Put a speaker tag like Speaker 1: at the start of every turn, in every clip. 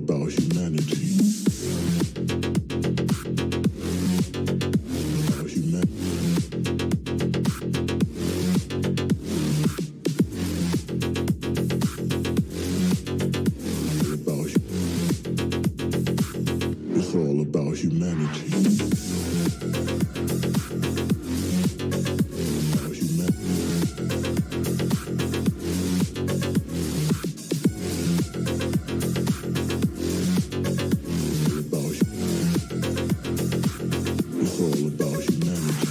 Speaker 1: about humanity. About humanity. It's all about humanity. About humanity. It's all about humanity.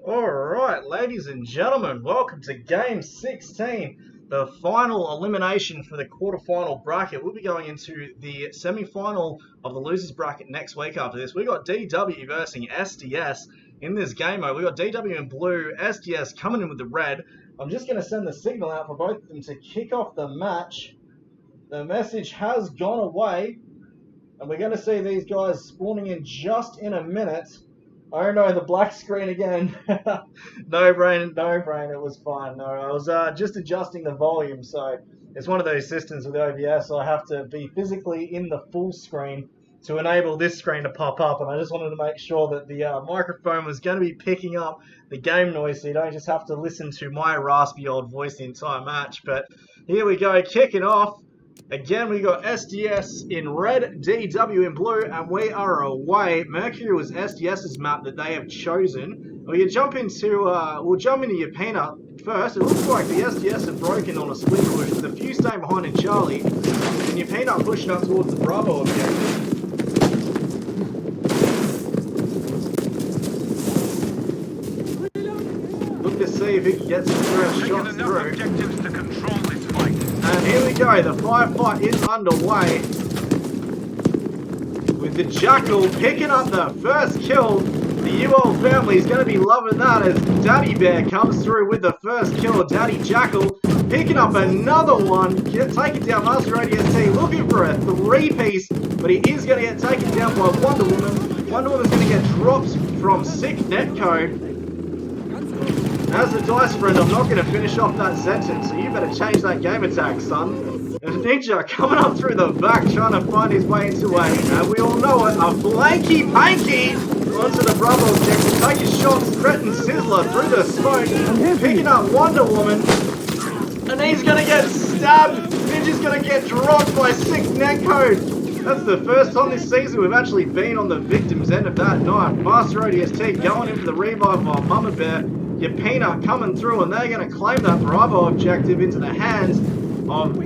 Speaker 2: Alright, ladies and gentlemen, welcome to Game 16, the final elimination for the quarterfinal bracket. We'll be going into the semi-final of the losers bracket next week after this. We got DW versus SDS in this game mode. We got DW in blue, SDS coming in with the red. I'm just going to send the signal out for both of them to kick off the match. The message has gone away, and we're going to see these guys spawning in just in a minute. Oh no, the black screen again. No brain, it was fine. No, I was just adjusting the volume, so it's one of those systems with OBS, so I have to be physically in the full screen to enable this screen to pop up, and I just wanted to make sure that the microphone was going to be picking up the game noise so you don't just have to listen to my raspy old voice the entire match. But here we go, kicking off. Again, we got SDS in red, DW in blue, and we are away. Mercury was SDS's map that they have chosen. We'll jump into Yapina first. It looks like the SDS have broken on a split push with a few staying behind in Charlie, and Yapina pushing up towards the Bravo objective. Look to see if he can get some first shots through. And here we go, the firefight is underway. With the Jackal picking up the first kill. The UL family is going to be loving that as Daddy Bear comes through with the first kill. Daddy Jackal picking up another one, taking down Master ADST, looking for a three-piece, but he is going to get taken down by Wonder Woman. Wonder Woman's going to get dropped from Sick Netcode. As the dice friend, I'm not going to finish off that sentence, so you better change that game attack, son. And Ninja coming up through the back, trying to find his way into we all know it, a blanky panky onto the Bravo objective, taking shots, threatening Sizzler through the smoke, picking up Wonder Woman, and he's going to get stabbed. Ninja's going to get dropped by Sick Netcode. That's the first time this season we've actually been on the victim's end of that knife. Master ODST going in for the revive while Mama Bear, Yapina coming through, and they're going to claim that Bravo objective into the hands of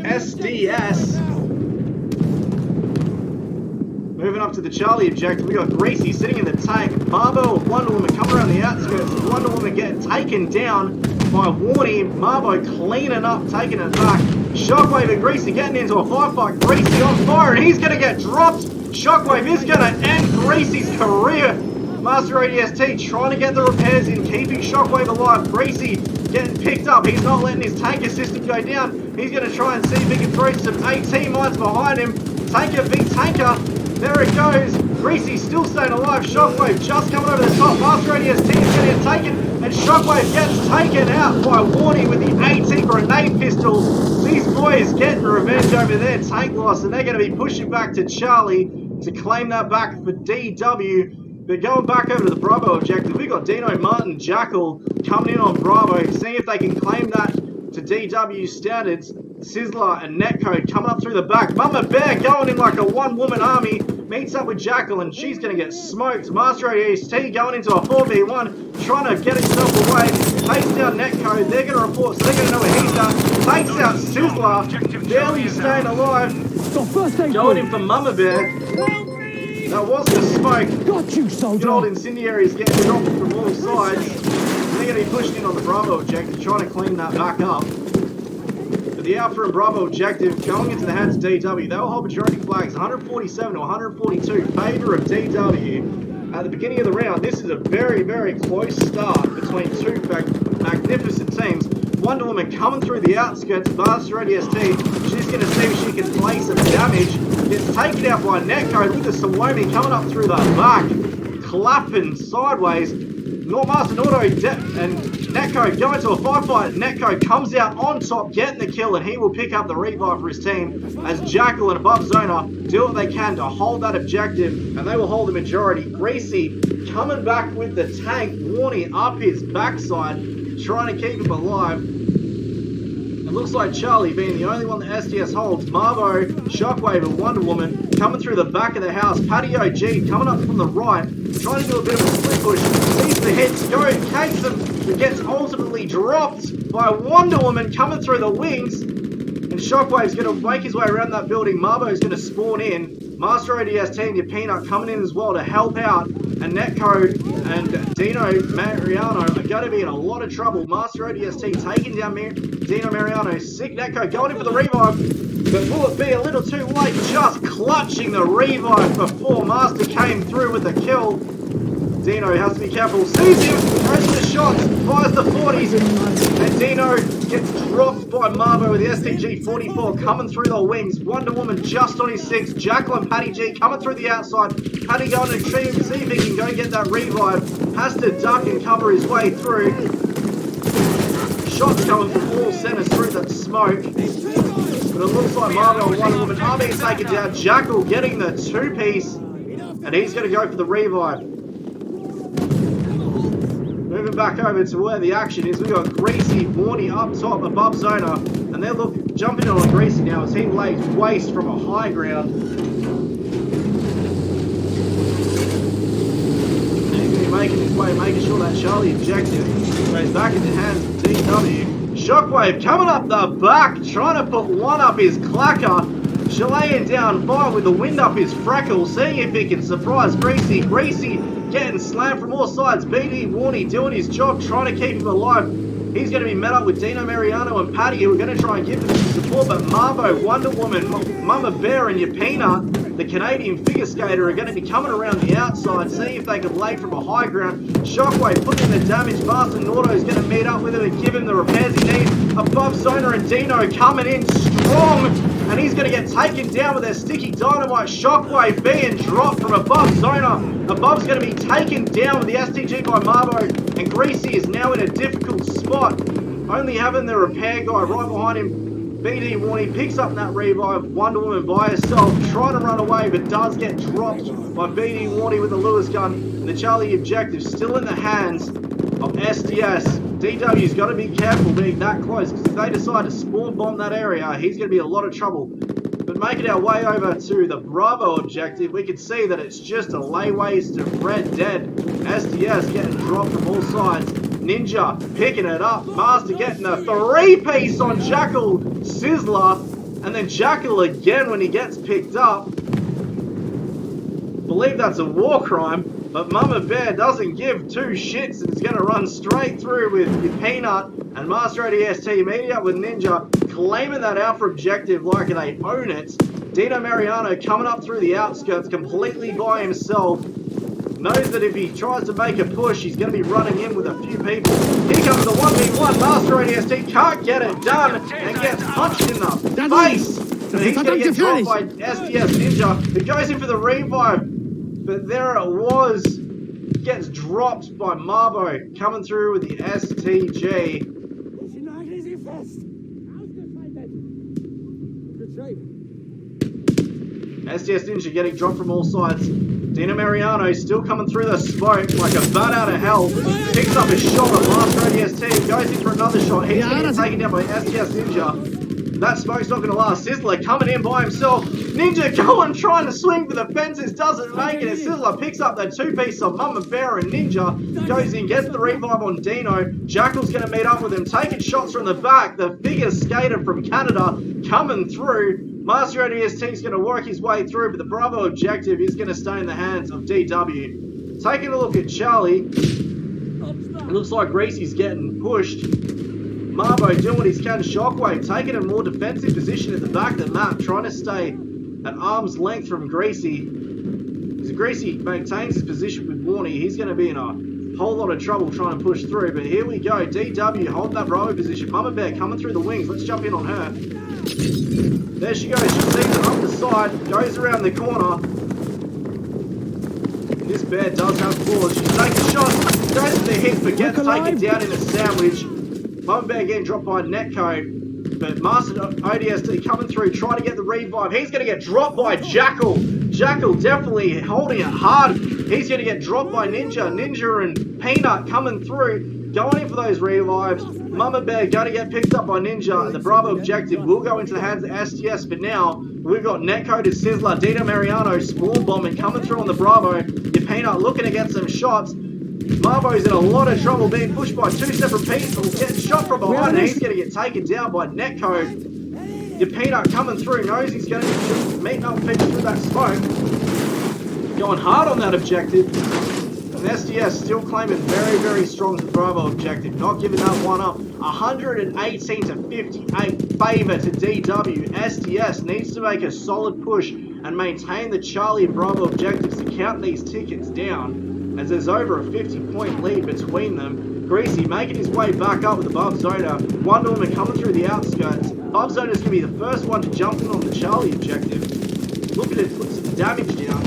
Speaker 2: SDS. Moving up to the Charlie objective, we got Greasy sitting in the tank. Marbo and Wonder Woman coming around the outskirts. Wonder Woman getting taken down by Warney. Marbo cleaning up, taking it back. Shockwave and Greasy getting into a firefight. Greasy on fire, and he's going to get dropped. Shockwave is going to end Greasy's career. Master ADST trying to get the repairs in, keeping Shockwave alive. Greasy getting picked up. He's not letting his tanker system go down. He's going to try and see if he can throw some AT mines behind him. Tanker beat tanker. There it goes. Greasy still staying alive. Shockwave just coming over the top. Master ADST is going to get taken, and Shockwave gets taken out by Warney with the AT grenade pistol. These boys getting revenge over their tank loss, and they're going to be pushing back to Charlie to claim that back for DW. But going back over to the Bravo objective, we've got Dino, Martin, Jackal coming in on Bravo, seeing if they can claim that to DW standards. Sizzler and Netcode coming up through the back. Mama Bear going in like a one-woman army, meets up with Jackal, and she's going to get smoked. Master ADST going into a 4v1, trying to get himself away, takes down Netcode. They're going to report, so they're going to know where he's at. Takes out Sizzler, barely staying alive. Going in for Mama Bear. That was the smoke.
Speaker 3: Got you, soldier.
Speaker 2: Good old incendiaries getting dropped from all sides. They're going to be pushed in on the Bravo objective, trying to clean that back up. But the Alpha and Bravo objective going into the hands of DW. They will hold majority flags 147 to 142 favor of DW. At the beginning of the round, this is a very, very close start between two magnificent teams. Wonder Woman coming through the outskirts of Master ADST. She's going to see if she can play some damage. Gets taken out by Netcode with the Salome coming up through the back. Clapping sideways. Master Nordo and Netcode go into a firefight. Netcode comes out on top, getting the kill, and he will pick up the revive for his team as Jackal and Above Zona do what they can to hold that objective, and they will hold the majority. Greasy coming back with the tank, Warney up his backside, trying to keep him alive. It looks like Charlie being the only one that SDS holds. Marvo, Shockwave, and Wonder Woman coming through the back of the house. Patty OG coming up from the right, trying to do a bit of a split push. Sees the hits go, takes them, but gets ultimately dropped by Wonder Woman coming through the wings. And Shockwave's going to make his way around that building. Marvo's going to spawn in. Master ADST and Yapina coming in as well to help out. And Netcode and Dino Mariano are going to be in a lot of trouble. Master ODST taking down Dino Mariano. Sick Netcode going in for the revive. But will it be a little too late? Just clutching the revive before Master came through with the kill. Dino has to be careful. Sees him, goes for the shots, fires the 40s, and Dino gets dropped by Marvo with the STG-44 coming through the wings. Wonder Woman just on his 6. Jackal and Patty G coming through the outside. Patty going to see if he can go and get that revive. Has to duck and cover his way through. Shots coming from all centers through that smoke. But it looks like Marvel and Wonder Woman are being taken down. Jackal getting the 2-piece. And he's going to go for the revive. Moving back over to where the action is, we've got Greasy, Warnie up top above Zona, and they're jumping on Greasy now as he lays waste from a high ground. And he's going to be making his way, making sure that Charlie objective goes back into the hands of DW. Shockwave coming up the back, trying to put one up his clacker. Chilean down 5 with the wind up his freckle, seeing if he can surprise Greasy. Greasy getting slammed from all sides. BD Warnie doing his job, trying to keep him alive. He's going to be met up with Dino Mariano and Patty, who are going to try and give him some support. But Marvo, Wonder Woman, Mama Bear, and Yapina, the Canadian figure skater, are going to be coming around the outside, seeing if they can lay from a high ground. Shockwave putting in the damage. Master Nordo is going to meet up with him and give him the repairs he needs. Above Zona and Dino coming in strong. And he's going to get taken down with their sticky dynamite. Shockwave being dropped from above Zona. Above's going to be taken down with the STG by Marvo. And Greasy is now in a difficult spot. Only having the repair guy right behind him. BD Warnie picks up that revive. Wonder Woman by herself, trying to run away, but does get dropped by BD Warnie with the Lewis gun. And the Charlie objective still in the hands of SDS. DW's got to be careful being that close, because if they decide to spawn bomb that area, he's going to be in a lot of trouble. But making our way over to the Bravo objective, we can see that it's just a layways to Red Dead. SDS getting dropped from all sides. Ninja picking it up. Master getting a 3-piece on Jackal Sizzler. And then Jackal again when he gets picked up. Believe that's a war crime. But Mama Bear doesn't give 2 shits and is going to run straight through with Peanut and Master ADST meeting up with Ninja, claiming that Alpha objective like they own it. Dino Mariano coming up through the outskirts completely by himself. Knows that if he tries to make a push, he's going to be running in with a few people. Here comes the 1v1. Master ADST can't get it done and gets punched in the face. And he's going to get dropped by SDS Ninja, who goes in for the revive. But there it was. Gets dropped by Marvo, coming through with the STG. SDS Ninja getting dropped from all sides. Dino Mariano still coming through the smoke like a bat out of hell. Picks up a shot at Master ADST. Goes in for another shot. He's going to get taken down by SDS Ninja. That smoke's not going to last. Sizzler coming in by himself. Ninja going, trying to swing for the fences, doesn't make it. And Sizzler picks up that 2-piece of Mama Bear and Ninja. Goes in, gets the revive on Dino. Jackal's going to meet up with him, taking shots from the back. The figure skater from Canada coming through. Master ADST is going to work his way through, but the Bravo objective is going to stay in the hands of DW. Taking a look at Charlie. It looks like Greasy's getting pushed. Marvo doing what he's can. Shockwave taking a more defensive position at the back of the map, trying to stay at arm's length from Greasy. As Greasy maintains his position with Warnie, he's going to be in a whole lot of trouble trying to push through. But here we go. DW holding that Bravo position. Mama Bear coming through the wings. Let's jump in on her. There she goes. She sees it up the side. Goes around the corner. This bear does have claws. She's taking shots. Goes for the hit, but gets taken down in a sandwich. Mama Bear getting dropped by Netcode, but Master ODST coming through, trying to get the revive. He's going to get dropped by Jackal. Jackal definitely holding it hard. He's going to get dropped by Ninja. Ninja and Peanut coming through, going in for those revives. Mama Bear going to get picked up by Ninja. The Bravo objective will go into the hands of STS for now. We've got Netcode and Sizzler, Dino Mariano, spawn bombing, coming through on the Bravo. Your Peanut looking to get some shots. Marvo's in a lot of trouble, being pushed by 2 separate people, getting shot from behind, and he's going to get taken down by Netcode. Your Peanut coming through, knows he's going to be meeting up people through that smoke. Going hard on that objective. And SDS still claiming very, very strong to the Bravo objective, not giving that one up. 118 to 58 favour to DW. SDS needs to make a solid push and maintain the Charlie and Bravo objectives to count these tickets down, as there's over a 50-point lead between them. Greasy making his way back up with above Zona. Wonder Woman coming through the outskirts. Above Zona is going to be the first one to jump in on the Charlie objective. Looking to put some damage down.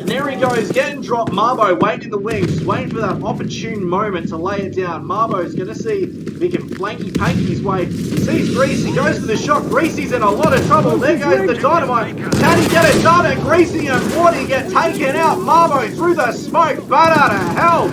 Speaker 2: And there he goes, getting dropped. Marbo waiting in the wings, just waiting for that opportune moment to lay it down. Marbo's going to see if he can flanky-panky his way. Sees Greasy, goes for the shot. Greasy's in a lot of trouble. There goes the dynamite. Can he get it done? And Greasy and Wardy get taken out. Marbo through the smoke, bat out of hell.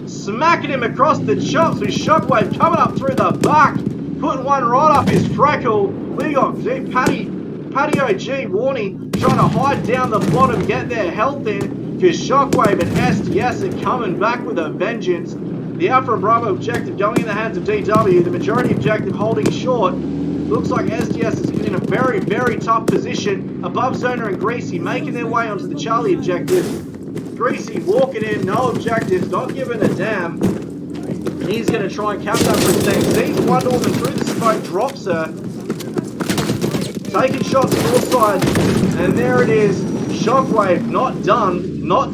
Speaker 2: Smacking him across the chops with Shockwave coming up through the back. Putting one right up his freckle. We got Patty OG Warning trying to hide down the bottom, get their health in, because Shockwave and SDS are coming back with a vengeance. The Alpha and Bravo objective going in the hands of DW, the majority objective holding short. Looks like SDS is in a very, very tough position. Above Zona and Greasy making their way onto the Charlie objective. Greasy walking in, no objectives, not giving a damn. He's going to try and cap that for his team. Sees Wonder Woman through the smoke, drops her. Taking shots from all sides, and there it is. Shockwave not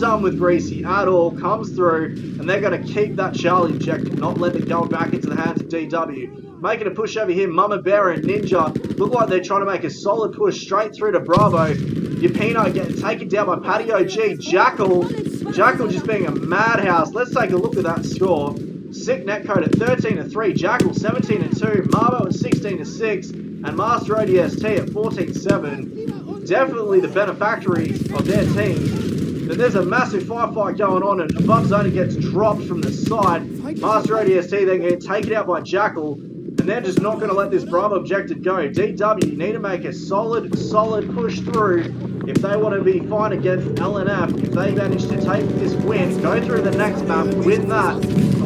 Speaker 2: done with Greasy at all, comes through, and they're going to keep that Charlie objective, not let it go back into the hands of DW. Making a push over here, Mama Bear and Ninja look like they're trying to make a solid push straight through to Bravo. Yapino getting taken down by Patty OG. Jackal just being a madhouse. Let's take a look at that score. Sick netcode at 13-3, Jackal 17-2, Marbo at 16-6. And Master ODST at 14-7. Definitely the benefactories of their team. But there's a massive firefight going on, and Above Zona gets dropped from the side. Master ODST then get taken out by Jackal, and they're just not going to let this Bravo objective go. DW need to make a solid push through if they want to be fine against LNF. If they manage to take this win, go through the next map, win that,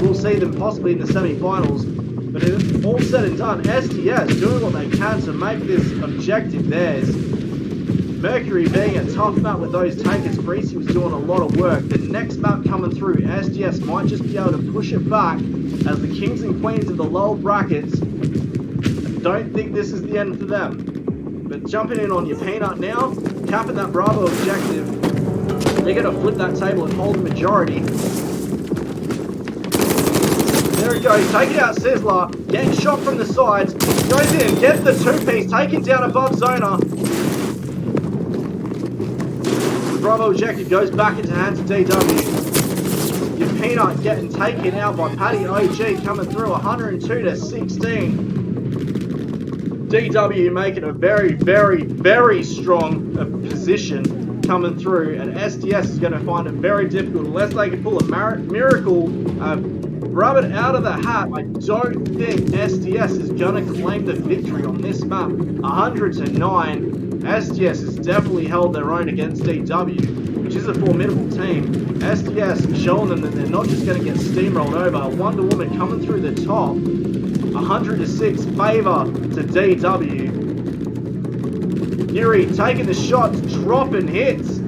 Speaker 2: we'll see them possibly in the semi-finals. But it's all said and done, SDS doing what they can to make this objective theirs. Mercury being a tough map with those tankers, Greasy was doing a lot of work. The next map coming through, SDS might just be able to push it back as the kings and queens of the lower brackets. I don't think this is the end for them. But jumping in on your peanut now, capping that Bravo objective. They're going to flip that table and hold the majority. There it goes, taking out Sizzler, getting shot from the sides, goes in, gets the two-piece, taken down Above Zona. The Bravo objective goes back into hands of DW. Your Peanut getting taken out by Patty OG, coming through 102-16. DW making a very, very, very strong position coming through, and SDS is going to find it very difficult unless they can pull a miracle rabbit out of the hat. I don't think SDS is going to claim the victory on this map. 100-9. SDS has definitely held their own against DW, which is a formidable team. SDS showing them that they're not just going to get steamrolled over. Wonder Woman coming through the top. 100-6 favor to DW. Yuri taking the shots, dropping hits.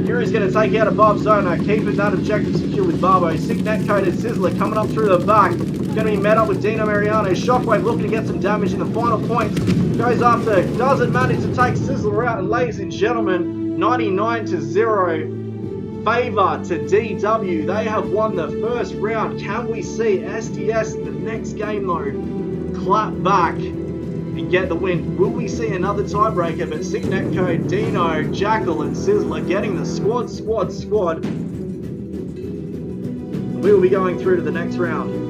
Speaker 2: Yuri's going to take out Above Zona, keeping that objective secure with Barbo. Sick net-coded Sizzler coming up through the back. Going to be met up with Dino Mariano. Shockwave looking to get some damage in the final points. Goes after, doesn't manage to take Sizzler out. And ladies and gentlemen, 99-0. Favor to DW. They have won the first round. Can we see SDS in the next game though clap back and get the win? Will we see another tiebreaker? But Sick Netcode, Dino, Jackal and Sizzler getting the squad. We will be going through to the next round.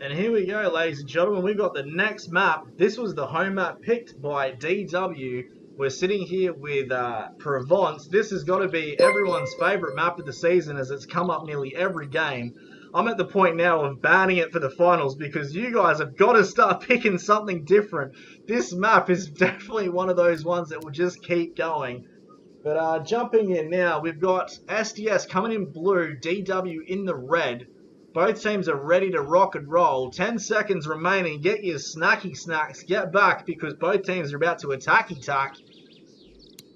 Speaker 2: And here we go, ladies and gentlemen. We've got the next map. This was the home map picked by DW. We're sitting here with Provence. This has got to be everyone's favourite map of the season, as it's come up nearly every game. I'm at the point now of banning it for the finals because you guys have got to start picking something different. This map is definitely one of those ones that will just keep going. But jumping in now, we've got SDS coming in blue, DW in the red. Both teams are ready to rock and roll. 10 seconds remaining. Get your snacky snacks. Get back because both teams are about to attack.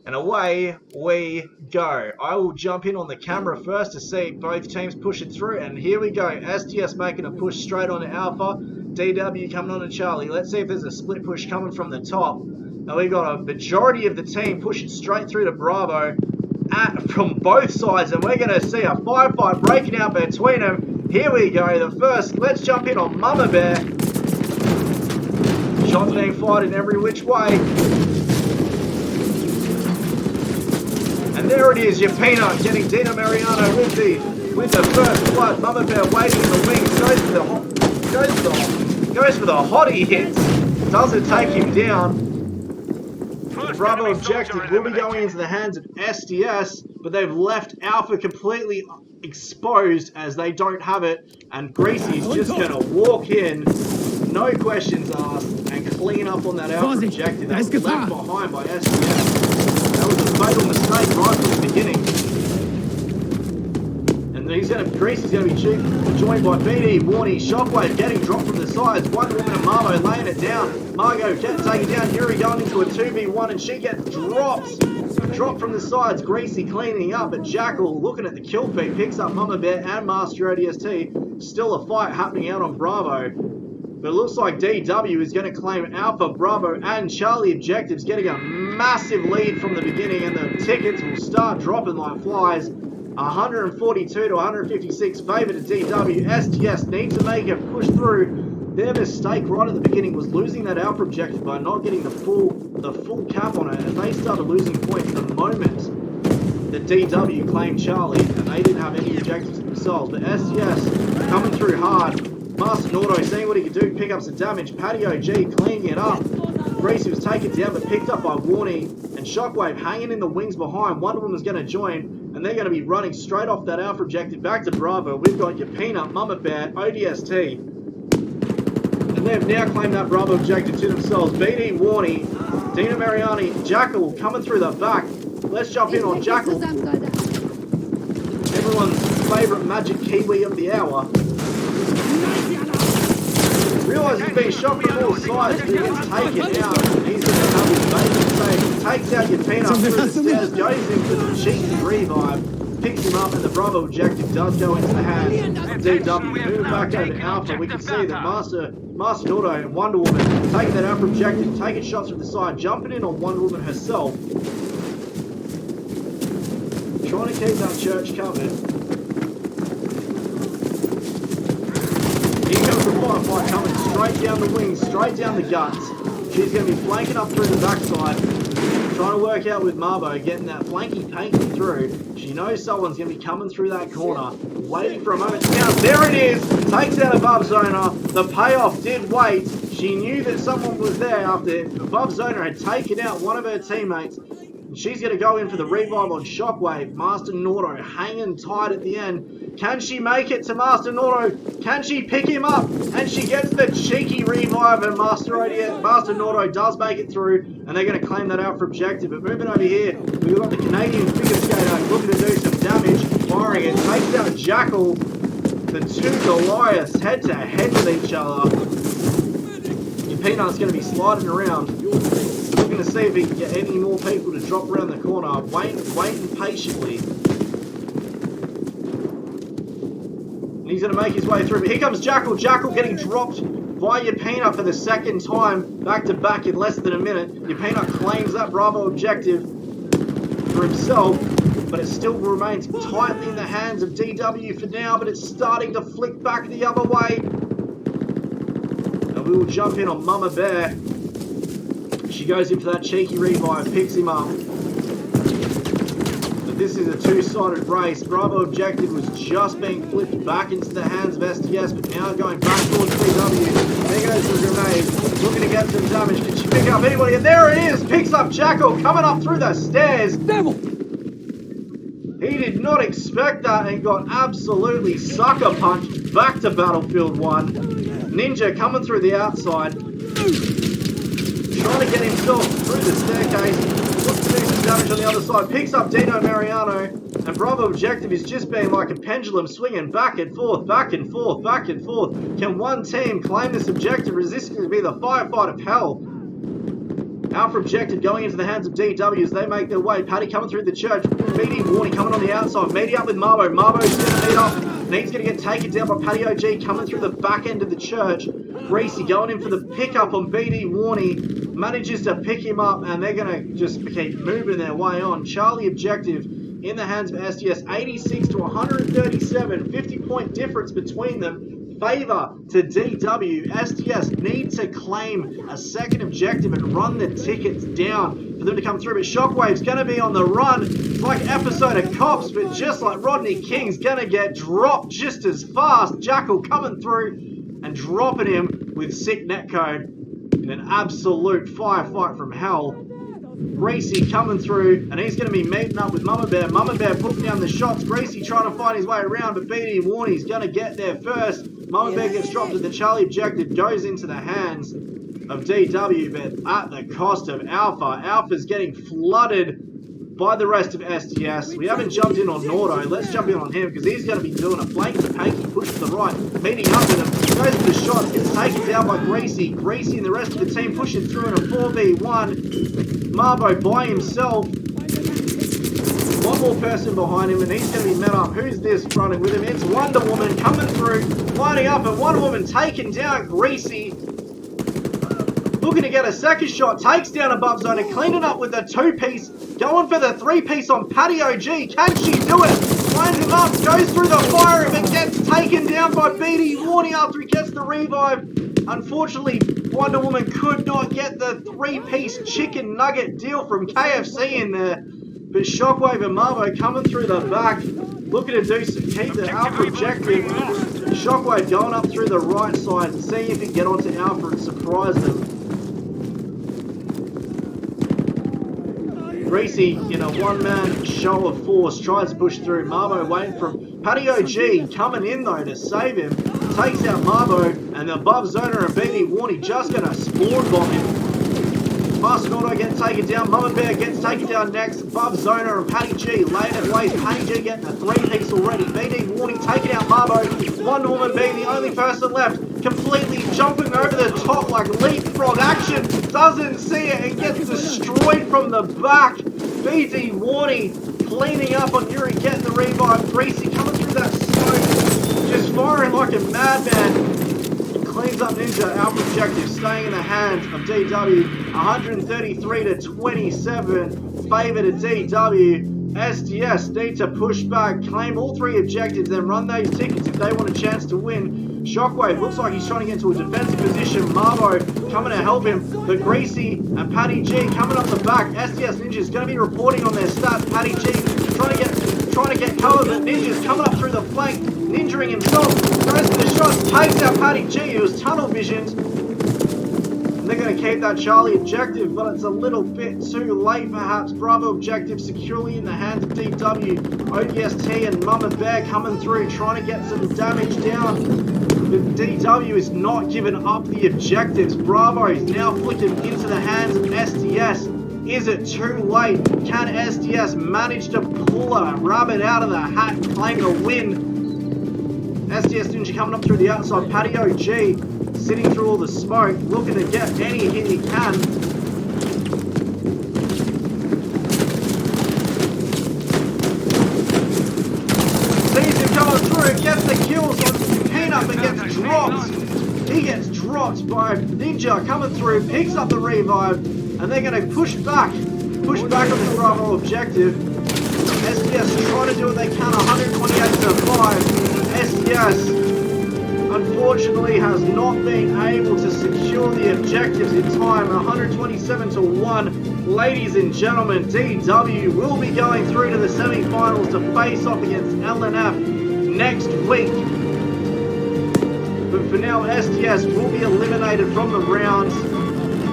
Speaker 2: And away we go. I will jump in on the camera first to see both teams push it through. And here we go. SDS making a push straight onto Alpha. DW coming on to Charlie. Let's see if there's a split push coming from the top. Now we've got a majority of the team pushing straight through to Bravo from both sides. And we're going to see a firefight breaking out between them. Here we go, the first, let's jump in on Mama Bear. Shots being fired in every which way. And there it is, your Peanut getting Dino Mariano with the first blood. Mama Bear waiting in the wings, goes for the hottie hits. Doesn't take him down. The Bravo objective will be going into the hands of SDS, but they've left Alpha completely exposed as they don't have it, and Gracie's just going to walk in, no questions asked, and clean up on that Alpha objective that was left behind by SDS. That was a fatal mistake right from the beginning. And Gracie's going to be joined by BD, Warnie, Shockwave getting dropped from the sides, Wonder Woman and Marvo laying it down. Margot getting taken down, Yuri going into a 2v1 and she gets dropped from the sides. Greasy cleaning up, but Jackal looking at the kill feed picks up Mama Bear and Master ODST. Still a fight happening out on Bravo. But it looks like DW is going to claim Alpha, Bravo and Charlie objectives, getting a massive lead from the beginning, and the tickets will start dropping like flies. 142 to 156 favour to DW. SDS needs to make a push through. Their mistake right at the beginning was losing that Alpha objective by not getting the full cap on it, and they started losing points the moment that DW claimed Charlie, and they didn't have any objectives themselves. But SDS coming through hard. Master Nordo seeing what he could do, pick up some damage. Patty OG cleaning it up. Greasy was taken down but picked up by Warnie, and Shockwave hanging in the wings behind. Wonder Woman's going to join, and they're going to be running straight off that Alpha objective back to Bravo. We've got your Peanut, Mama Bear, ODST, and they've now claimed that Bravo objective to themselves. BD, Warnie, Dina Mariani, Jackal coming through the back. Let's jump in on Jackal, everyone's favourite magic Kiwi of the hour. Realise he's being shot from all sides, but he gets taken out. He's going to have his bacon safe. Takes out your Peanut through the stairs, goes in for the cheeky revive, picks him up, and the Bravo objective does go into the hands of DW. Moving back over to Alpha, we can see that Master Nordo and Wonder Woman taking that Alpha objective, taking shots from the side, jumping in on Wonder Woman herself, trying to keep that church covered. Here comes the firefight coming straight down the wings, straight down the guts. She's going to be flanking up through the backside, trying to work out with Marvo, getting that flanky panky through. She knows someone's going to be coming through that corner, waiting for a moment to bounce. There it is! Takes out Above Zoner. The payoff did wait. She knew that someone was there after Above Zoner had taken out one of her teammates. She's going to go in for the revive on Shockwave. Master Nordo hanging tight at the end. Can she make it to Master Nordo? Can she pick him up? And she gets the cheeky revive, and Master Nordo does make it through, and they're going to claim that out for objective. But moving over here, we've got the Canadian figure skater looking to do some damage, firing it. Takes down Jackal. The two Goliaths head to head with each other. Your Peanut's going to be sliding around, looking to see if he can get any more people to drop around the corner, waiting patiently. And he's going to make his way through. But here comes Jackal. Jackal getting dropped by your Peanut for the second time, back to back in less than a minute. Your Peanut claims that Bravo objective for himself, but it still remains tightly in the hands of DW for now, but it's starting to flick back the other way. And we will jump in on Mama Bear. She goes in for that cheeky revive, picks him up. The This is a two-sided race. Bravo objective was just being flipped back into the hands of SDS, but now going back towards DW. There goes the grenade, looking to get some damage. Can she pick up anybody? And there it is! Picks up Jackal coming up through the stairs.
Speaker 3: Devil!
Speaker 2: He did not expect that and got absolutely sucker punched back to Battlefield 1. Ninja coming through the outside, trying to get himself through the staircase. Looks to do some damage on the other side. Picks up Dino Mariano, and Bravo objective is just being like a pendulum, swinging back and forth, back and forth, back and forth. Can one team claim this objective? Is this going to be the firefight of hell? Alpha objective going into the hands of DW as they make their way. Paddy coming through the church. BD Warney coming on the outside. Meeting up with Marbo. Marbo's going to meet up. And he's going to get taken down by Paddy OG coming through the back end of the church. Greasy going in for the pickup on BD Warney. Manages to pick him up, and they're going to just keep moving their way on. Charlie objective in the hands of SDS. 86 to 137. 50-point difference between them. Favor to DW. SDS need to claim a second objective and run the tickets down for them to come through. But Shockwave's going to be on the run. It's like an episode of Cops, but just like Rodney King's going to get dropped just as fast. Jackal coming through and dropping him with sick netcode in an absolute firefight from hell. Gracie coming through, and he's going to be meeting up with Mama Bear. Mama Bear putting down the shots. Gracie trying to find his way around, but BD Warney's going to get there first. Mama Bear gets dropped, and the Charlie objective goes into the hands of DW, but at the cost of Alpha. Alpha's getting flooded by the rest of SDS. We haven't jumped in on Nordo. Let's jump in on him, because he's going to be doing a flank to Panky, push to the right, meeting up with him, goes for the shots, gets taken down by Gracie. Gracie and the rest of the team pushing through in a 4v1. Marbo by himself. One more person behind him, and he's going to be met up. Who's this running with him? It's Wonder Woman coming through, lining up, and Wonder Woman taking down Greasy. Looking to get a second shot, takes down Above Zone and cleaning up with the two-piece. Going for the three-piece on Paddy OG. Can she do it? Lines him up, goes through the fire, but gets taken down by BD Warney after he gets the revive. Unfortunately, Wonder Woman could not get the three-piece chicken nugget deal from KFC in there. But Shockwave and Marbo coming through the back, looking to do some, keep the Alpha objective. Shockwave going up through the right side and seeing if he can get onto Alpha and surprise them. Greasy, in a one-man show of force, tries to push through. Marbo waiting for him. Paddy OG coming in, though, to save him. Takes out Marbo, and the Above Zoner and BD Warney just going to spawn bomb him. Masterauto gets taken down. Mama Bear gets taken down next. Above Zoner and Paddy G laying it waste. Paddy G getting a three-piece already. BD Warney taking out Marbo. Wonder Woman being the only person left. Completely jumping over the top like leapfrog action. Doesn't see it and gets destroyed from the back. BD Warney cleaning up on Yuri, getting the revive. Greasy coming through that smoke. Just firing like a madman. Cleans up Ninja. Alpha objective staying in the hands of DW. 133 to 27. Favor to DW. SDS need to push back, claim all three objectives, then run those tickets if they want a chance to win. Shockwave looks like he's trying to get into a defensive position. Marbo coming to help him. But Greasy and Paddy G coming up the back. SDS Ninja's going to be reporting on their stats. Paddy G trying to get cover, but Ninja's coming up through the flank, ninjuring himself. Goes for the shots, takes out Paddy G, who was tunnel visioned. And they're going to keep that Charlie objective, but it's a little bit too late perhaps. Bravo objective securely in the hands of DW. ODST and Mama Bear coming through, trying to get some damage down. But DW is not giving up the objectives. Bravo is now flicking into the hands of SDS. Is it too late? Can SDS manage to pull a rabbit out of the hat and claim the win? SDS Ninja coming up through the outside. Paddy OG sitting through all the smoke, looking to get any hit he can. Sees him coming through, gets the kills on Peanut, but gets dropped. He gets dropped by Ninja coming through, picks up the revive, and they're going to push back on this Bravo objective. SDS trying to do what they can, 128 to 5. SDS, unfortunately, has not been able to secure the objectives in time, 127 to 1. Ladies and gentlemen, DW will be going through to the semi-finals to face off against LNF next week. But for now, SDS will be eliminated from the rounds.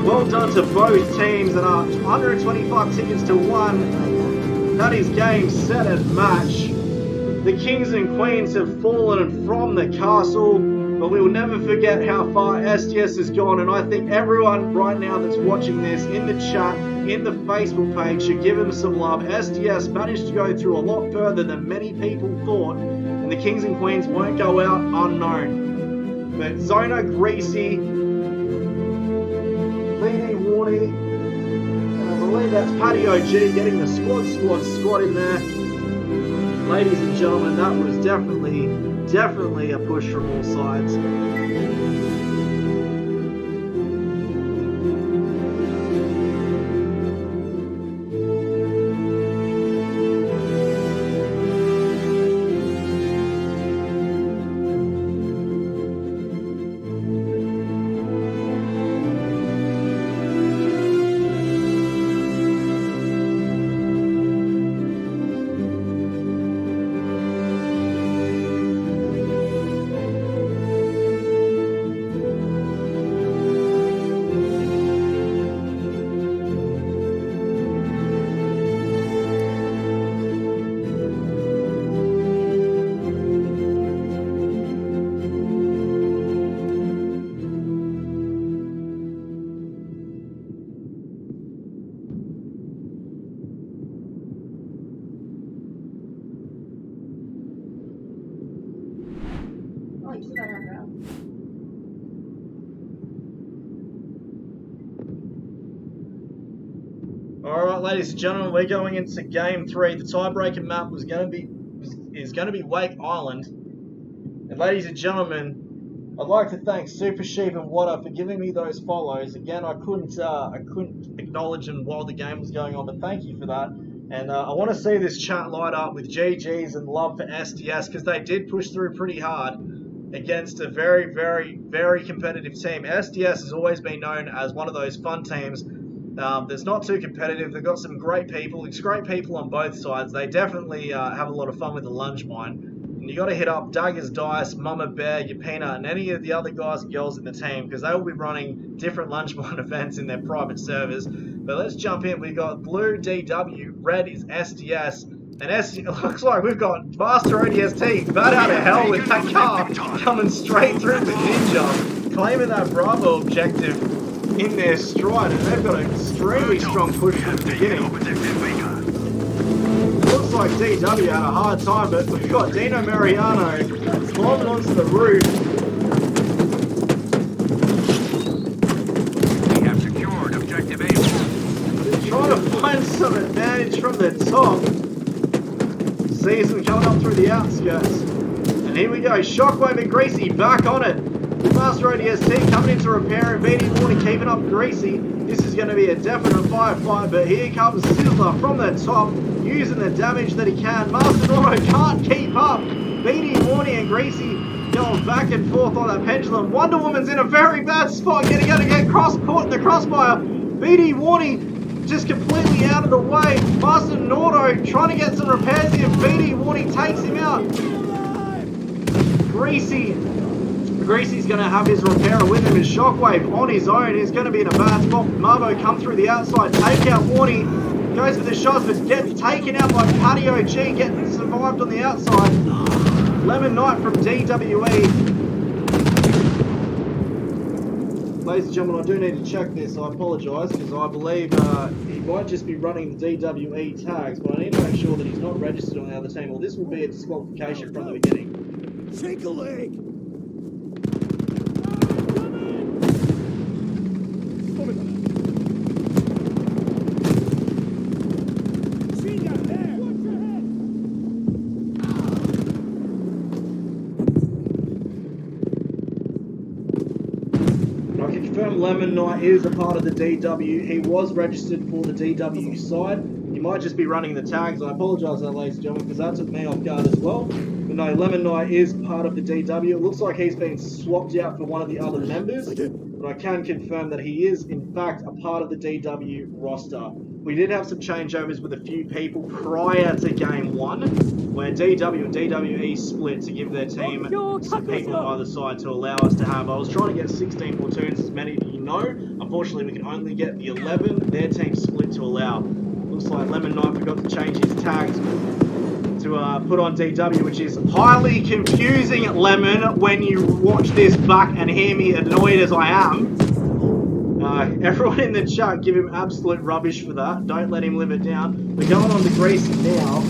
Speaker 2: Well done to both teams, and 125 tickets to 1. That is game, set, and match. The Kings and Queens have fallen from the castle, but we will never forget how far SDS has gone, and I think everyone right now that's watching this in the chat, in the Facebook page, should give them some love. SDS managed to go through a lot further than many people thought, and the Kings and Queens won't go out unknown. But Zono, Greasy, BD Warney, and I believe that's Patio G getting the squad in there. Ladies and gentlemen, that was definitely a push from all sides. Alright, ladies and gentlemen, we're going into game 3. The tiebreaker map is going to be Wake Island. And ladies and gentlemen, I'd like to thank Super Sheep and Water for giving me those follows. Again, I couldn't acknowledge them while the game was going on, but thank you for that. And I want to see this chat light up with GGs and love for SDS, because they did push through pretty hard against a very, very, very competitive team. SDS has always been known as one of those fun teams that's not too competitive. They've got some great people. It's great people on both sides. They definitely have a lot of fun with the lunge mine. And you got to hit up Duggar's Dice, Mama Bear, Yapina, and any of the other guys and girls in the team, because they will be running different lunge mine events in their private servers. But let's jump in. We've got blue DW, red is SDS. And it looks like we've got Master ODST, bad out of hell with that car coming straight through the Ninja, claiming that Bravo objective in their stride, and they've got an extremely strong push from the beginning. Looks like DW had a hard time, but we've got Dino Mariano climbing onto the roof.
Speaker 3: We have secured objective A.
Speaker 2: Trying to find some advantage from the top. Sees them coming up through the outskirts. And here we go, Shockwave and Greasy back on it. Master ODST coming in to repair, and BD Warning keeping up Greasy. This is going to be a definite firefight, but here comes Sizzler from the top, using the damage that he can. Master Noro can't keep up. BD Warning and Greasy going back and forth on that pendulum. Wonder Woman's in a very bad spot, going to get caught in the crossfire. BD Warning just completely out of the way. Master Nordo trying to get some repairs here. BD Warning takes him out. Greasy's going to have his repairer with him. His Shockwave on his own is going to be in a bad spot. Marvo come through the outside, take out Warning, goes for the shots, but gets taken out by Patio G, getting survived on the outside. Lemon Knight from DWE. Ladies and gentlemen, I do need to check this. I apologise, because I believe he might just be running the DWE tags, but I need to make sure that he's not registered on the other team, or this will be a disqualification from the beginning.
Speaker 3: Shake a leg. Confirm Lemon Knight is a part of the DW. He was registered for the DW side. He
Speaker 2: might just be running the tags. I apologise for that, ladies and gentlemen, because that took me off guard as well. But no, Lemon Knight is part of the DW. It looks like he's been swapped out for one of the other members, but I can confirm that he is, in fact, a part of the DW roster. We did have some changeovers with a few people prior to Game 1, where DW and DWE split to give their team some people on either side to allow us to have. I was trying to get 16 platoons, as many of you know. Unfortunately, we can only get the 11. Their team split to allow. Looks like Lemon Knight forgot to change his tags to put on DW, which is highly confusing, Lemon, when you watch this back and hear me annoyed as I am. Everyone in the chat give him absolute rubbish for that. Don't let him live it down. We're going on to Greasy now.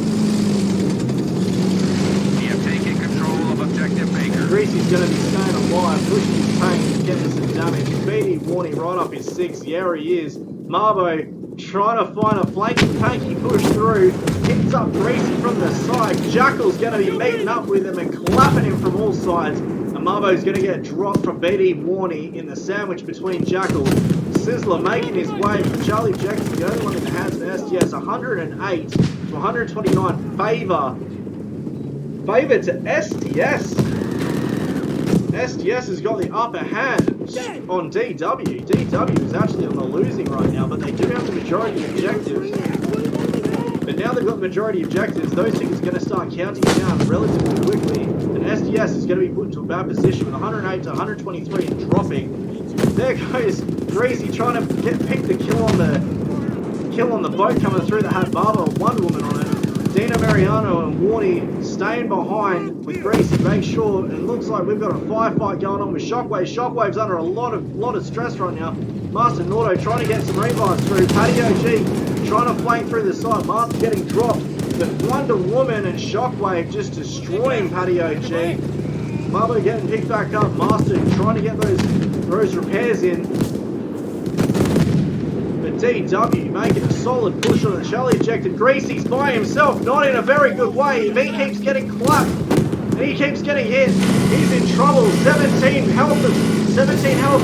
Speaker 3: We have taken control of Objective Baker.
Speaker 2: Greasy's going to be staying alive, pushing his tank, getting some damage. BD Warning right up his 6. Yeah, he is. Marbo trying to find a flanking tank. He pushed through, hits up Greasy from the side. Jackal's going to be meeting up with him and clapping him from all sides. And Marbo's going to get dropped from BD Warney in the sandwich between Jackal. Sizzler making his way from Charlie Jackson, the only one in the hands of SDS. 108 to 129. Favor to SDS. SDS has got the upper hand on DW. DW is actually on the losing right now, but they do have the majority of objectives. But now they've got the majority objectives, those things are going to start counting down relatively quickly. And SDS is going to be put into a bad position with 108 to 123 and dropping. There goes Greasy trying to pick the kill on the boat coming through that had Barber and Wonder Woman on it. Dino Mariano and Warney staying behind with Greasy, make sure, and it looks like we've got a firefight going on with Shockwave. Shockwave's under a lot of stress right now. Master Nordo trying to get some revives through. Patty OG trying to flank through the side. Master getting dropped, but Wonder Woman and Shockwave just destroying Patty OG. Marbo getting picked back up. Master trying to get those repairs in. DW making a solid push on the Charlie ejected. Greasy's by himself, not in a very good way. If he keeps getting clapped and he keeps getting hit, he's in trouble. 17 health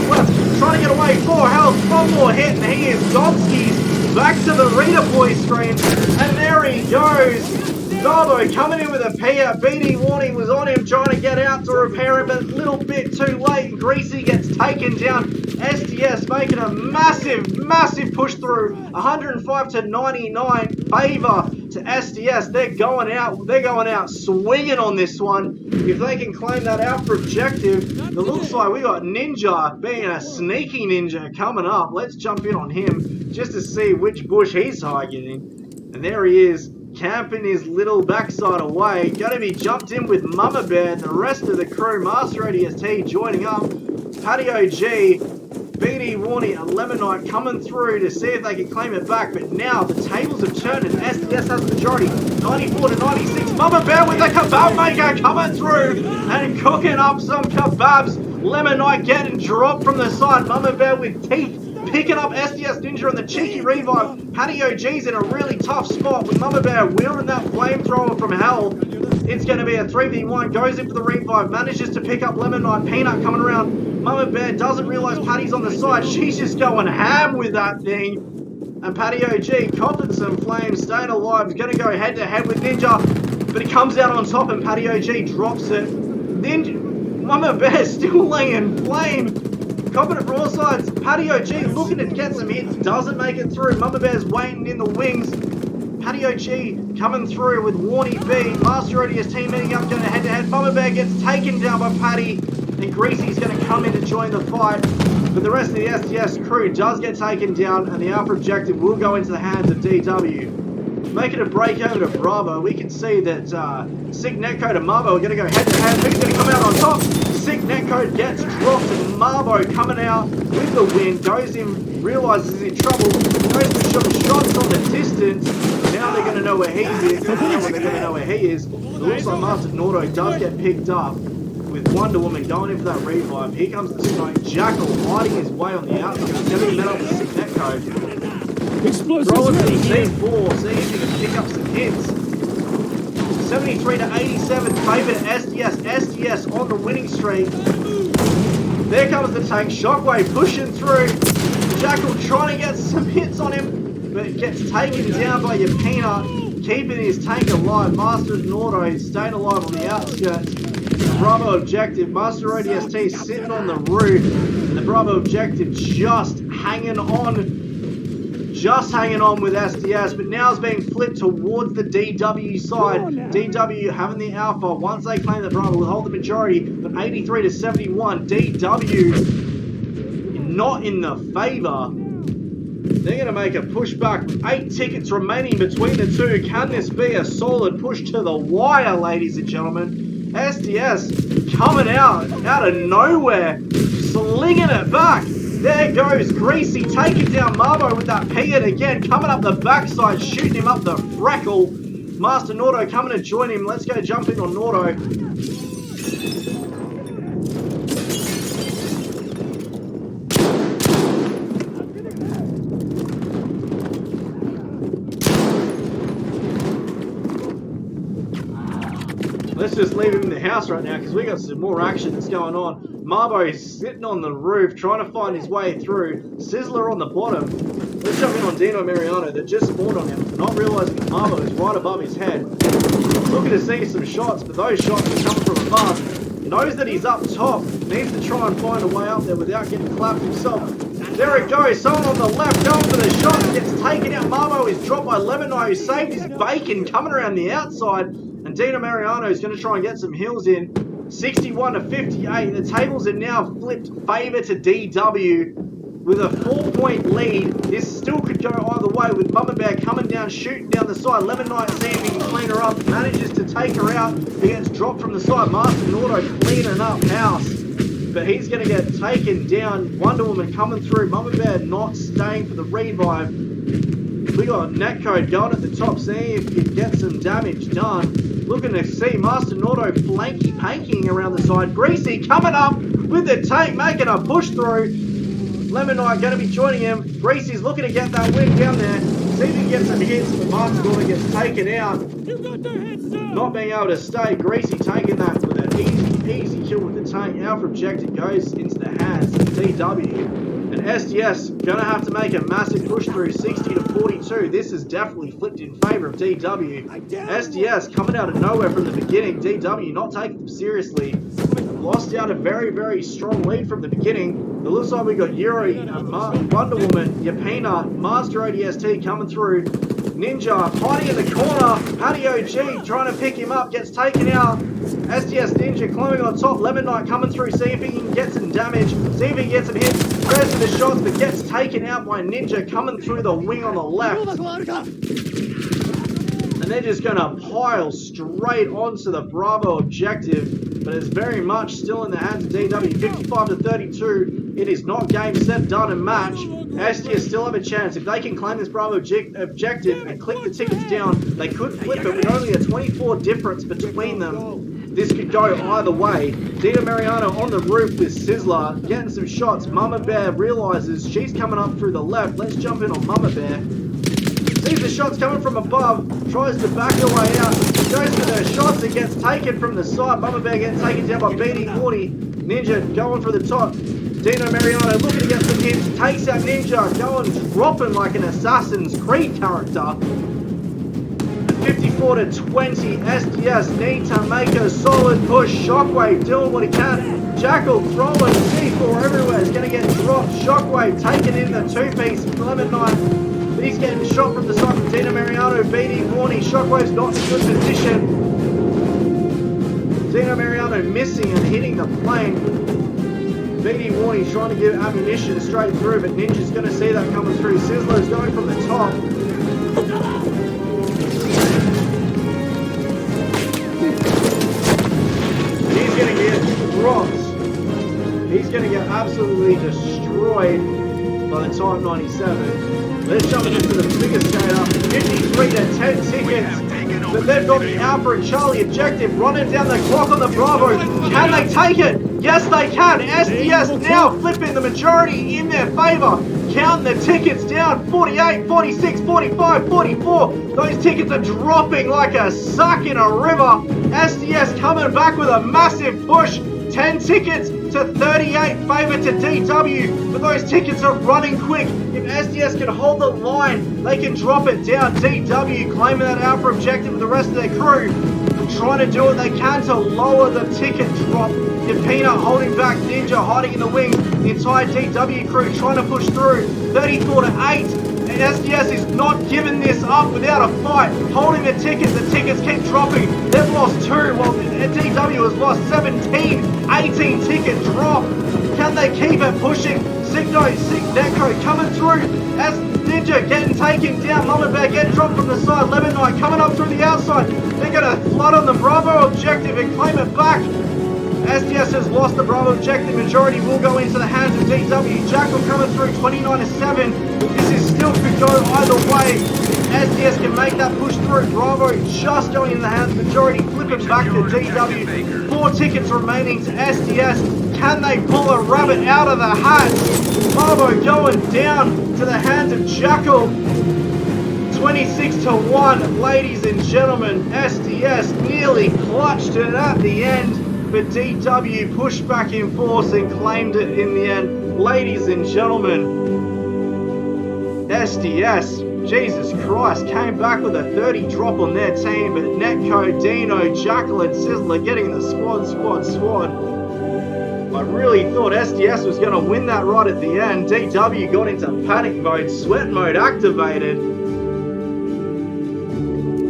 Speaker 2: left. Trying to get away. 4 health, 1 more hit, and he is Domski's back to the redeploy screen. And there he goes. Garbo coming in with a P out. BD Warning was on him trying to get out to repair him, but a little bit too late. Greasy gets taken down. SDS making a massive push through. 105 to 99. Favor to SDS. They're going out swinging on this one. If they can claim that Alpha objective, it looks like we got Ninja being a sneaky ninja coming up. Let's jump in on him just to see which bush he's targeting. And there he is, camping his little backside away. Going to be jumped in with Mama Bear and the rest of the crew. Master ADST joining up. Patty OG, BD Warney and Lemon Knight coming through to see if they can claim it back. But now the tables have turned and SDS has the majority. 94 to 96. Mama Bear with the kebab maker coming through and cooking up some kebabs. Lemon Knight getting dropped from the side. Mama Bear with teeth. Picking up SDS Ninja on the cheeky revive. Patty OG's in a really tough spot with Mama Bear wielding that flamethrower from hell. It's going to be a 3v1. Goes in for the revive. Manages to pick up Lemon Knight. Peanut coming around. Mama Bear doesn't realise Patty's on the side. She's just going ham with that thing. And Patty OG copping some flames. Staying alive. He's going to go head to head with Ninja. But he comes out on top and Patty OG drops it. Mama Bear still laying flame. Copping it broadsides. Patty OG looking to get some hits. Doesn't make it through. Mama Bear's waiting in the wings. Patty OG coming through with Warney B. Master ODS team meeting up, going head to head. Mama Bear gets taken down by Patty. And Greasy's going to come in to join the fight. But the rest of the SDS crew does get taken down. And the Alpha objective will go into the hands of DW. Making a break over to Bravo. We can see that Sick Netcode and Marbo are going to go head to head. Who's going to come out on top? Sick Netcode gets dropped and Marbo coming out with the win. Goes in, realises he's in trouble. Goes for some shots on the distance. Now they're going to know where he is. They're going to know where he is. It looks like Master Nordo does get picked up with Wonder Woman going in for that revive. Here comes the smoke. Jackal hiding his way on the outskirts. Going to be met up with Sick Netcode. Throw it to the C4, see if he can pick up some hits. 73 to 87, favour to SDS. SDS on the winning streak. There comes the tank. Shockwave pushing through. Jackal trying to get some hits on him. but gets taken down by Yapina, keeping his tank alive. Master and Auto staying alive on the outskirts. Bravo objective, Master ODST sitting on the roof, and the Bravo objective just hanging on with SDS, but now it's being flipped towards the DW side. DW having the alpha. Once they claim the Bravo will hold the majority, but 83 to 71, DW not in the favor. They're going to make a pushback with 8 tickets remaining between the two. Can this be a solid push to the wire, ladies and gentlemen? SDS coming out of nowhere, slinging it back. There goes Greasy taking down Marbo with that P-hit again, coming up the backside, shooting him up the freckle. Master Nordo coming to join him. Let's go jump in on Nordo. Let's just leave him in the house right now because we got some more action that's going on. Marbo is sitting on the roof trying to find his way through. Sizzler on the bottom. Let's jump in on Dino Mariano that just spawned on him, not realizing that Marbo is right above his head. Looking to see some shots, but those shots are coming from above. Knows that he's up top. Needs to try and find a way up there without getting clapped himself. There it goes. Someone on the left going for the shot. Gets taken out. Marbo is dropped by Lemon, who saved his bacon coming around the outside. And Dino Mariano is going to try and get some heals in. 61 to 58. The tables are now flipped favor to DW with a 4-point lead. This still could go either way with Mama Bear coming down, shooting down the side. Lemon Knight seeing if he can clean her up. Manages to take her out. He gets dropped from the side. Master Nordo cleaning up house. But he's going to get taken down. Wonder Woman coming through. Mama Bear not staying for the revive. We got Netcode going at the top, seeing if he can get some damage done. Looking to see Master Nordo flanky-panking around the side. Greasy coming up with the tank, making a push through. Lemon Knight going to be joining him. Greasy's looking to get that win down there. See if he can get some hits, but Master Nordo gets taken out. Not being able to stay. Greasy taking that with an easy kill with the tank. Alpha objective goes into the hands of DW. And SDS going to have to make a massive push through, 60 to 42. This is definitely flipped in favour of DW. SDS coming out of nowhere from the beginning. DW not taking them seriously. Lost out a very, very strong lead from the beginning. It looks like we got Yuri, Wonder Woman, Yapina, Master ODST coming through. Ninja hiding in the corner. Patty OG trying to pick him up, gets taken out. SDS Ninja climbing on top. Lemon Knight coming through, see if he can get some damage, see if he can get some hits. Goes for the shots, but gets taken out by Ninja coming through the wing on the left. And they're just going to pile straight onto the Bravo objective. But it's very much still in the hands of DW. 55 to 32. It is not game, set, done, and match. SDS still have a chance. If they can claim this Bravo objective and click the tickets down, they could flip it with only a 24 difference between them. This could go either way. Dino Mariano on the roof with Sizzler, getting some shots. Mama Bear realizes she's coming up through the left. Let's jump in on Mama Bear. Sees the shots coming from above, tries to back her way out, goes for the shots and gets taken from the side. Mama Bear getting taken down by BD40. Ninja going for the top. Dino Mariano looking to get some hits, takes out Ninja, going dropping like an Assassin's Creed character. 54 to 20, SDS need to make a solid push. Shockwave doing what he can. Jackal throwing C4 everywhere. Is going to get dropped. Shockwave taking in the two-piece Lemon Knight. But he's getting shot from the side from Dino Mariano. BD warning. Shockwave's not in a good position. Dino Mariano missing and hitting the plane. BD warning trying to give ammunition straight through, but Ninja's going to see that coming through. Sizzler's going from the top. He's going to get dropped. He's going to get absolutely destroyed by the Type 97. Let's jump into the figure skater. 53 to 10 tickets. But they've got the Alpha and Charlie objective running down the clock on the Bravo. Can they take it? Yes, they can. SDS now flipping the majority in their favour. Counting the tickets down. 48, 46, 45, 44. Those tickets are dropping like a suck in a river. SDS coming back with a massive push. 10 tickets to 38 favour to DW, but those tickets are running quick. If SDS can hold the line, they can drop it down. DW claiming that alpha objective with the rest of their crew, trying to do what they can to lower the ticket drop. Yapina holding back, Ninja hiding in the wing. The entire DW crew trying to push through. 34 to 8. And SDS is not giving this up without a fight. Holding the tickets keep dropping. They've lost 2, while DW has lost 17. 18 ticket drop. Can they keep it pushing? Sick Neko coming through as Ninja getting taken down. Mama Bear getting dropped from the side. Lemon Knight coming up through the outside. They're going to flood on the Bravo objective and claim it back. SDS has lost the Bravo objective. Majority will go into the hands of DW. Jackal coming through 29 to 7. This is still could go either way. SDS can make that push through. Bravo just going in the hands. Majority flipping back to DW. 4 tickets remaining to SDS. Can they pull a rabbit out of the hat? Bravo going down to the hands of Jackal. 26 to 1, ladies and gentlemen. SDS nearly clutched it at the end, but DW pushed back in force and claimed it in the end. Ladies and gentlemen, SDS, Jesus Christ, came back with a 30 drop on their team, but Netco, Dino, Jackal and Sizzler getting the squad. I really thought SDS was going to win that right at the end. DW got into panic mode, sweat mode activated.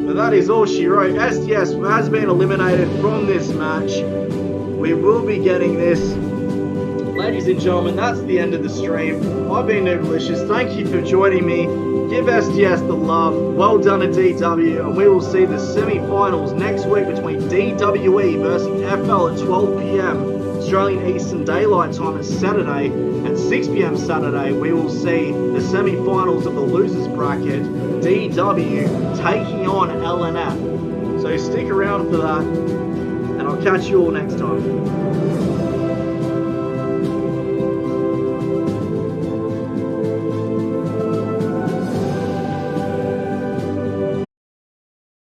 Speaker 2: But that is all she wrote. SDS has been eliminated from this match. We will be getting this. Ladies and gentlemen, that's the end of the stream. I've been Nooblicious. Thank you for joining me. Give SDS the love. Well done to DW. And we will see the semi-finals next week between DWE versus FL at 12 PM. Australian Eastern Daylight Time is Saturday. At 6 PM Saturday, we will see the semi-finals of the losers bracket. DW taking on LNF. So stick around for that. And I'll catch you all next time.